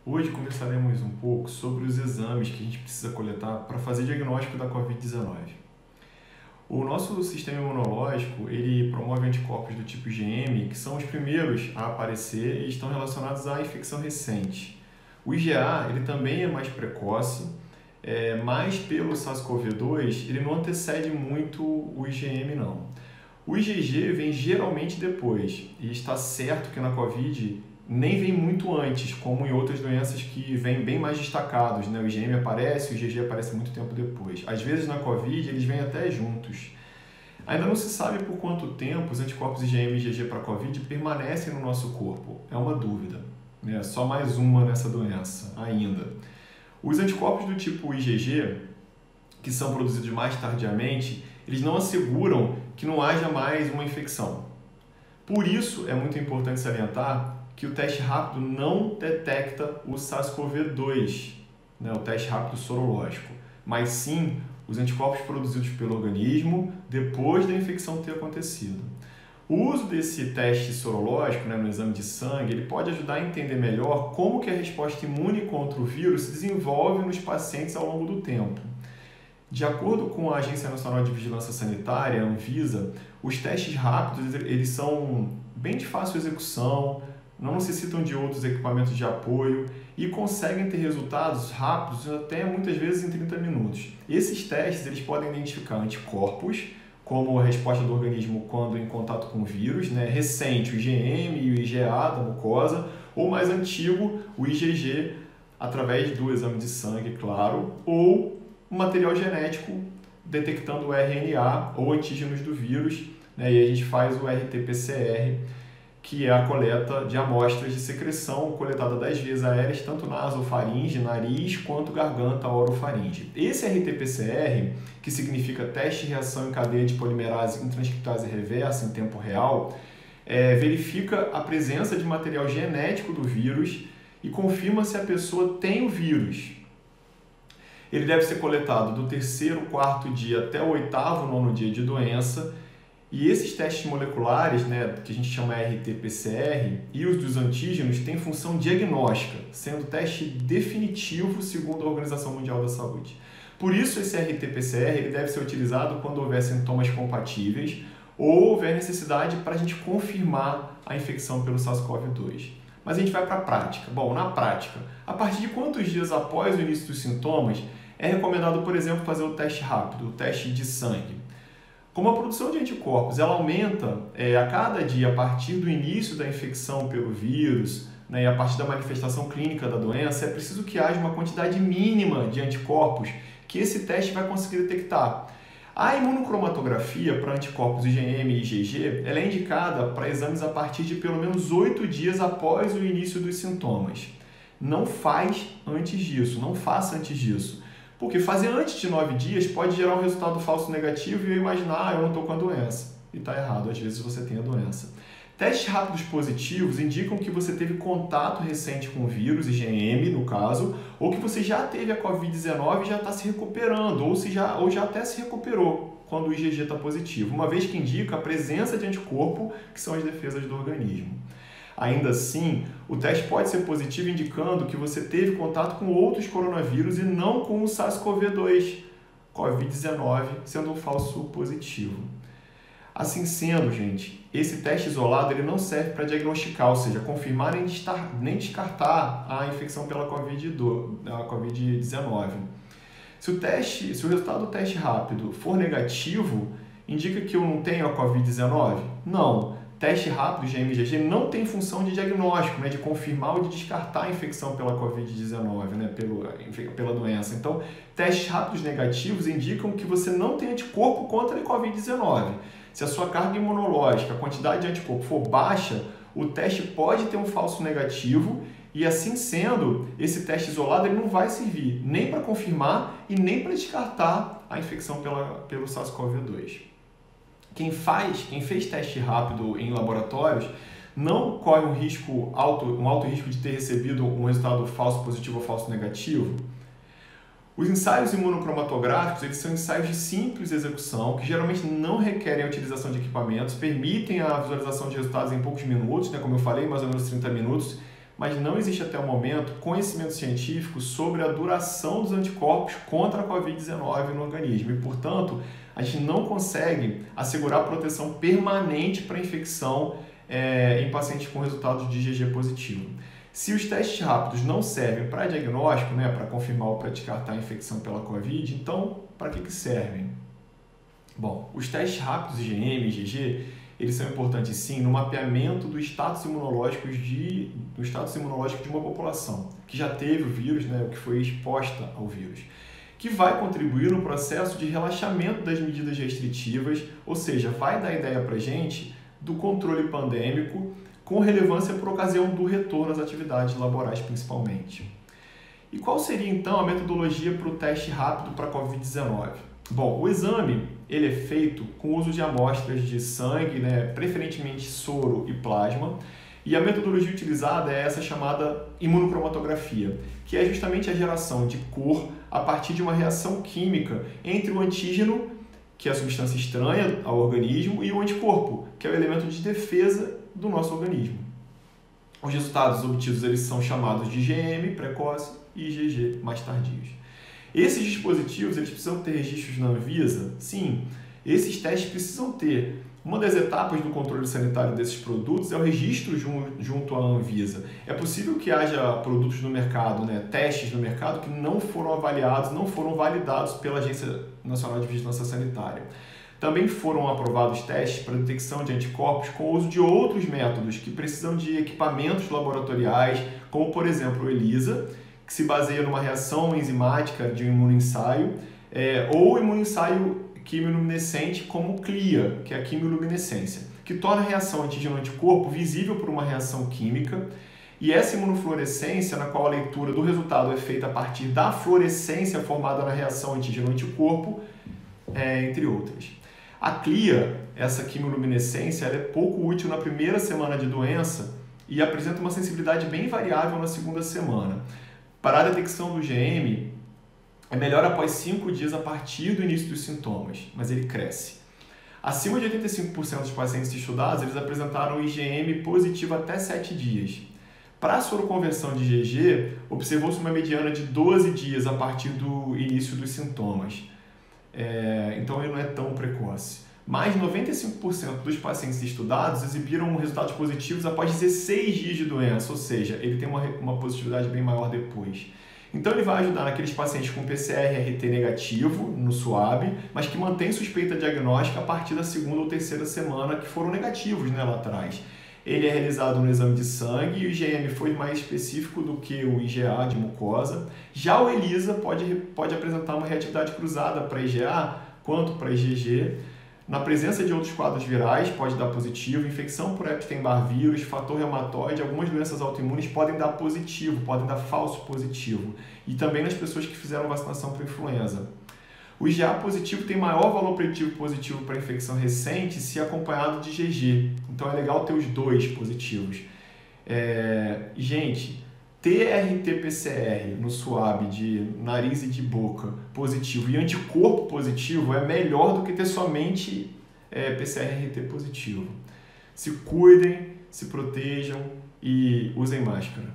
Hoje conversaremos um pouco sobre os exames que a gente precisa coletar para fazer diagnóstico da Covid-19. O nosso sistema imunológico, ele promove anticorpos do tipo IgM, que são os primeiros a aparecer e estão relacionados à infecção recente. O IgA, ele também é mais precoce, mas pelo SARS-CoV-2, ele não antecede muito o IgM, não. O IgG vem geralmente depois, e está certo que na Covid nem vem muito antes, como em outras doenças que vêm bem mais destacados, né? O IgM aparece, o IgG aparece muito tempo depois. Às vezes na Covid eles vêm até juntos. Ainda não se sabe por quanto tempo os anticorpos IgM e IgG para a Covid permanecem no nosso corpo. É uma dúvida, né? Só mais uma nessa doença ainda. Os anticorpos do tipo IgG, que são produzidos mais tardiamente, eles não asseguram que não haja mais uma infecção. Por isso é muito importante salientar que o teste rápido não detecta o SARS-CoV-2, né, o teste rápido sorológico, mas sim os anticorpos produzidos pelo organismo depois da infecção ter acontecido. O uso desse teste sorológico, né, no exame de sangue, ele pode ajudar a entender melhor como que a resposta imune contra o vírus se desenvolve nos pacientes ao longo do tempo. De acordo com a Agência Nacional de Vigilância Sanitária, a Anvisa, os testes rápidos eles são bem de fácil execução, não necessitam de outros equipamentos de apoio e conseguem ter resultados rápidos até muitas vezes em 30 minutos. Esses testes eles podem identificar anticorpos, como a resposta do organismo quando em contato com o vírus, né? Recente, o IgM e o IgA da mucosa, ou mais antigo, o IgG, através do exame de sangue, claro, ou o material genético detectando o RNA ou antígenos do vírus, né? E a gente faz o RT-PCR, que é a coleta de amostras de secreção coletada das vias aéreas, tanto nasofaringe, nariz, quanto garganta, orofaringe. Esse RT-PCR, que significa teste de reação em cadeia de polimerase intranscriptase reversa em tempo real, verifica a presença de material genético do vírus e confirma se a pessoa tem o vírus. Ele deve ser coletado do 3º, 4º dia até o 8º, 9º dia de doença. E esses testes moleculares, né, que a gente chama RT-PCR, e os dos antígenos têm função diagnóstica, sendo teste definitivo segundo a Organização Mundial da Saúde. Por isso, esse RT-PCR ele deve ser utilizado quando houver sintomas compatíveis ou houver necessidade para a gente confirmar a infecção pelo SARS-CoV-2. Mas a gente vai para a prática. Bom, na prática, a partir de quantos dias após o início dos sintomas é recomendado, por exemplo, fazer o teste rápido, o teste de sangue? Como a produção de anticorpos ela aumenta a cada dia a partir do início da infecção pelo vírus, né, e a partir da manifestação clínica da doença, é preciso que haja uma quantidade mínima de anticorpos que esse teste vai conseguir detectar. A imunocromatografia para anticorpos IgM e IgG ela é indicada para exames a partir de pelo menos 8 dias após o início dos sintomas. Não faz antes disso, não faça antes disso. Porque fazer antes de 9 dias pode gerar um resultado falso negativo e eu imaginar, eu não estou com a doença. E está errado, às vezes você tem a doença. Testes rápidos positivos indicam que você teve contato recente com o vírus, IgM no caso, ou que você já teve a Covid-19 e já está se recuperando, ou já até se recuperou quando o IgG está positivo, uma vez que indica a presença de anticorpo, que são as defesas do organismo. Ainda assim, o teste pode ser positivo indicando que você teve contato com outros coronavírus e não com o SARS-CoV-2, Covid-19, sendo um falso positivo. Assim sendo, gente, esse teste isolado ele não serve para diagnosticar, ou seja, confirmar nem descartar a infecção pela Covid-19. Se o resultado do teste rápido for negativo, indica que eu não tenho a Covid-19? Não. Teste rápido de IgG não tem função de diagnóstico, né, de confirmar ou de descartar a infecção pela Covid-19, né, pela doença. Então, testes rápidos negativos indicam que você não tem anticorpo contra a Covid-19. Se a sua carga imunológica, a quantidade de anticorpo for baixa, o teste pode ter um falso negativo e, assim sendo, esse teste isolado ele não vai servir nem para confirmar e nem para descartar a infecção pelo SARS-CoV-2. Quem fez teste rápido em laboratórios não corre um alto risco de ter recebido um resultado falso positivo ou falso negativo. Os ensaios imunocromatográficos eles são ensaios de simples execução, que geralmente não requerem a utilização de equipamentos, permitem a visualização de resultados em poucos minutos, né, como eu falei, mais ou menos 30 minutos, mas não existe até o momento conhecimento científico sobre a duração dos anticorpos contra a Covid-19 no organismo e, portanto, a gente não consegue assegurar proteção permanente para a infecção em pacientes com resultados de IgG positivo. Se os testes rápidos não servem para diagnóstico, para confirmar ou para descartar a infecção pela Covid, então para que servem? Bom, os testes rápidos IgM e IgG, eles são importantes sim no mapeamento do status imunológico de uma população que já teve o vírus, ou que foi exposta ao vírus, que vai contribuir no processo de relaxamento das medidas restritivas, ou seja, vai dar ideia para a gente do controle pandêmico com relevância por ocasião do retorno às atividades laborais principalmente. E qual seria então a metodologia para o teste rápido para a Covid-19? Bom, o exame ele é feito com o uso de amostras de sangue, preferentemente soro e plasma, e a metodologia utilizada é essa chamada imunocromatografia, que é justamente a geração de cor a partir de uma reação química entre o antígeno, que é a substância estranha ao organismo, e o anticorpo, que é o elemento de defesa do nosso organismo. Os resultados obtidos eles são chamados de IgM precoce e IgG mais tardios. Esses dispositivos eles precisam ter registros na Anvisa? Sim, esses testes precisam ter. Uma das etapas do controle sanitário desses produtos é o registro junto à Anvisa. É possível que haja produtos no mercado, testes no mercado que não foram avaliados, não foram validados pela Agência Nacional de Vigilância Sanitária. Também foram aprovados testes para detecção de anticorpos com o uso de outros métodos que precisam de equipamentos laboratoriais, como por exemplo o ELISA, que se baseia numa reação enzimática de um imunoensaio, ou o imunoensaio quimiluminescente como o CLIA, que é a quimiluminescência, que torna a reação antígeno-anticorpo visível por uma reação química, e essa imunofluorescência, na qual a leitura do resultado é feita a partir da fluorescência formada na reação antígeno-anticorpo, entre outras. A CLIA, essa quimiluminescência, ela é pouco útil na primeira semana de doença e apresenta uma sensibilidade bem variável na segunda semana. Para a detecção do IgM, é melhor após 5 dias a partir do início dos sintomas, mas ele cresce. Acima de 85% dos pacientes estudados, eles apresentaram IgM positivo até 7 dias. Para a soroconversão de IgG, observou-se uma mediana de 12 dias a partir do início dos sintomas. Então ele não é tão precoce. Mais de 95% dos pacientes estudados exibiram resultados positivos após 16 dias de doença, ou seja, ele tem uma positividade bem maior depois. Então ele vai ajudar naqueles pacientes com PCR-RT negativo no SWAB, mas que mantém suspeita diagnóstica a partir da segunda ou terceira semana, que foram negativos lá atrás. Ele é realizado no exame de sangue e o IgM foi mais específico do que o IgA de mucosa. Já o ELISA pode apresentar uma reatividade cruzada para IgA quanto para IgG. Na presença de outros quadros virais pode dar positivo, infecção por Epstein-Barr vírus, fator reumatoide, algumas doenças autoimunes podem dar positivo, podem dar falso positivo. E também nas pessoas que fizeram vacinação para influenza. O IgA positivo tem maior valor preditivo positivo para infecção recente se acompanhado de IgG. Então é legal ter os dois positivos. Gente, ter RT-PCR no SWAB de nariz e de boca positivo e anticorpo positivo é melhor do que ter somente PCR-RT positivo. Se cuidem, se protejam e usem máscara.